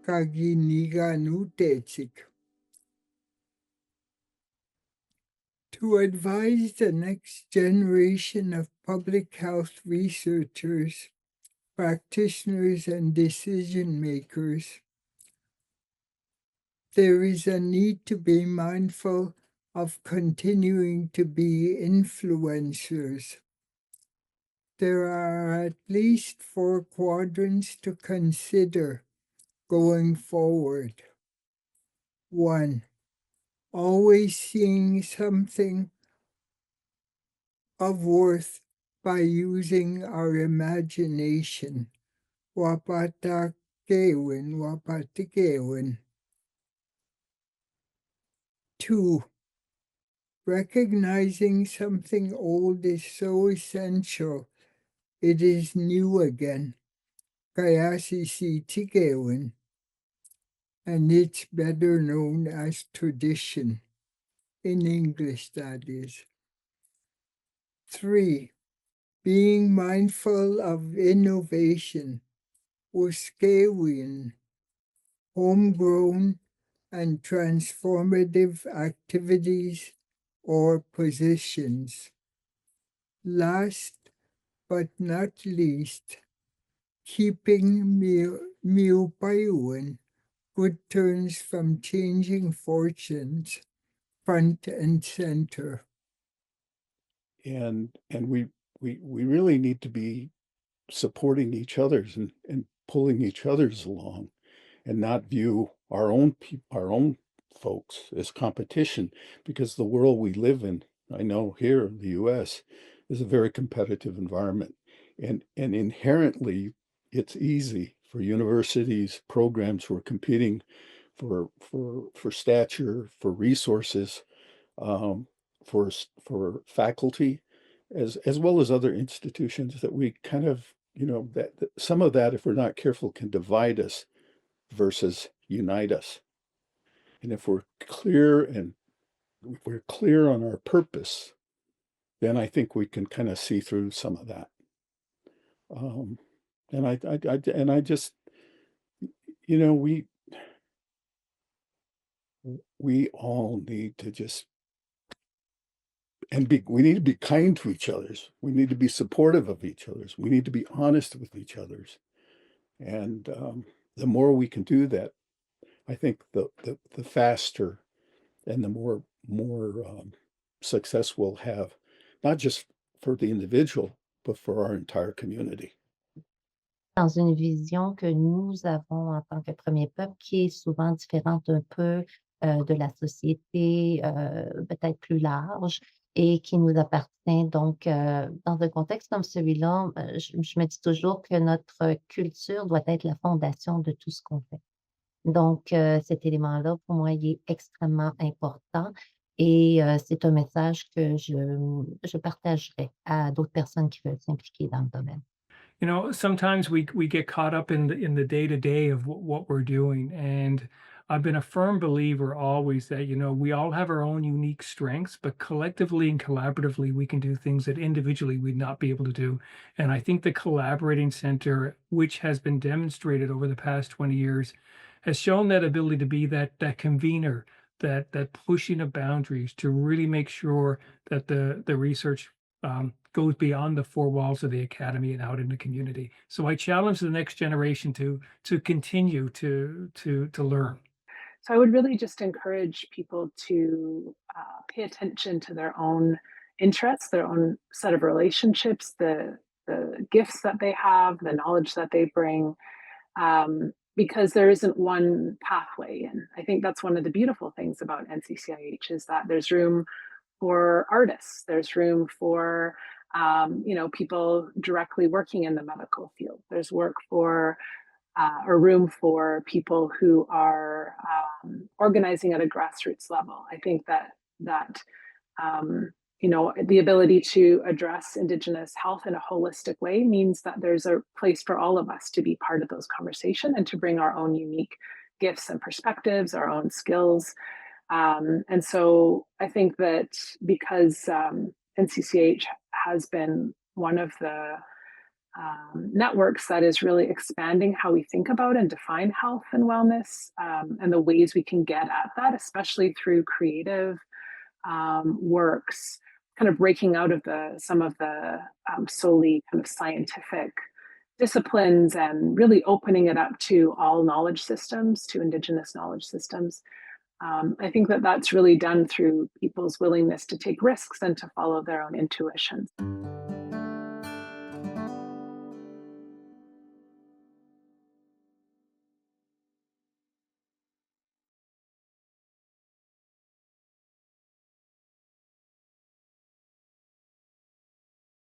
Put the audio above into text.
kaginiganutetsik. To advise the next generation of public health researchers, practitioners, and decision makers, there is a need to be mindful of continuing to be influencers. There are at least 4 quadrants to consider going forward. 1. Always seeing something of worth by using our imagination. Wapatikewin. 2. Recognizing something old is so essential, it is new again. Kayasisitikewin. And it's better known as tradition. In English, that is. 3. Being mindful of innovation, Uskewin, homegrown and transformative activities or positions. Last but not least, keeping miupayuan, good turns from changing fortunes, front and center. And we really need to be supporting each other's and pulling each other's along, and not view our own folks as competition, because the world we live in, I know here in the US, is a very competitive environment, and inherently it's easy for universities, programs who are competing for stature, for resources, for faculty, as well as other institutions, that we kind of, that some of that, if we're not careful, can divide us versus unite us. And if we're clear on our purpose, then I think we can kind of see through some of that. And I just, we all need to just, we need to be kind to each other's. We need to be supportive of each other's. We need to be honest with each other's. And the more we can do that, I think the faster and the more success we'll have, not just for the individual, but for our entire community. Dans une vision que nous avons en tant que premier peuple, qui est souvent différente un peu de la société, peut-être plus large, et qui nous appartient. Donc, dans un contexte comme celui-là, je me dis toujours que notre culture doit être la fondation de tout ce qu'on fait. Donc, cet élément-là, pour moi, il est extrêmement important, et c'est un message que je partagerai à d'autres personnes qui veulent s'impliquer dans le domaine. You know, sometimes we get caught up in the day-to-day of what we're doing, and I've been a firm believer always that, we all have our own unique strengths, but collectively and collaboratively, we can do things that individually we'd not be able to do. And I think the Collaborating Center, which has been demonstrated over the past 20 years, has shown that ability to be that convener, that pushing of boundaries to really make sure that the research goes beyond the 4 walls of the academy and out in the community. So I challenge the next generation to continue to learn. So I would really just encourage people to pay attention to their own interests, their own set of relationships, the gifts that they have, the knowledge that they bring, because there isn't one pathway. And I think that's one of the beautiful things about NCCIH, is that there's room for artists, there's room for people directly working in the medical field. There's work for or room for people who are organizing at a grassroots level. I think that the ability to address Indigenous health in a holistic way means that there's a place for all of us to be part of those conversations and to bring our own unique gifts and perspectives, our own skills. And so I think that because NCCH has been one of the networks that is really expanding how we think about and define health and wellness, and the ways we can get at that, especially through creative works, kind of breaking out of some of the solely kind of scientific disciplines and really opening it up to all knowledge systems, to Indigenous knowledge systems. I think that that's really done through people's willingness to take risks and to follow their own intuitions.